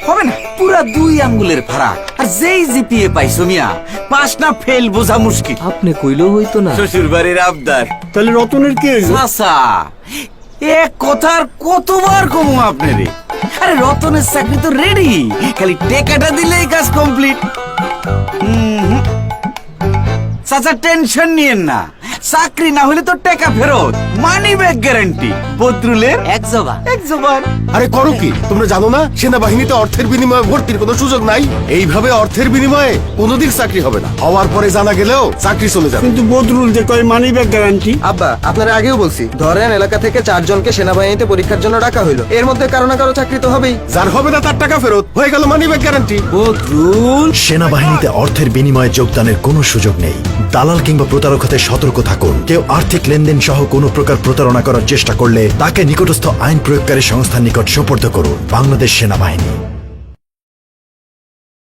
হবে না, পুরা 2 আঙ্গুলের ফারাক। আর যেই জিপিএ পাইছো মিয়া, পাস না ফেল বোঝা মুশকিল। আপনি কইলেও হইতো না। শ্বশুর বাড়ির আবদার। তাহলে রতনের কি হইলো? চাচা, এক কথার কতবার কমু আপনারে। আরে রতনের চাকরি তো রেডি, খালি টেকাটা দিলেই কাজ কমপ্লিট। চাচা টেনশন নিয়েন না, চাকরি না হলে তো টাকা ফেরত, মানি ব্যাক গ্যারান্টি। বদরুলের এক জবান। এক জবান। আরে করো কি তোমরা জানো না সেনাবাহিনীতে অর্থের বিনিময়ে ভর্তির কোনো সুযোগ নাই? এইভাবে অর্থের বিনিময়ে কোনোদিন চাকরি হবে না, হওয়ার পরে জানা গেলেও চাকরি চলে যাবে। কিন্তু বদরুল যে কয় মানি ব্যাক গ্যারান্টি। আব্বা, আপনারা আগেও বলছি, ধরেন এলাকা থেকে 4 জনকে সেনাবাহিনীতে পরীক্ষার জন্য ডাকা হইলো, এর মধ্যে কারো না কারো চাকরি তো হবেই। যার হবে না তার টাকা ফেরত, হয়ে গেল মানি ব্যাক গ্যারান্টি। বদরুল, সেনাবাহিনীতে অর্থের বিনিময়ে যোগদানের কোনো সুযোগ নেই। দালাল কিংবা প্রতারক হতে সতর্ক থাকুন। কেউ আর্থিক লেনদেন সহ কোনো প্রকার প্রতারণা করার চেষ্টা করলে তাকে নিকটস্থ আইন প্রয়োগকারী সংস্থার নিকট সোপর্দ করুন। বাংলাদেশ সেনাবাহিনী।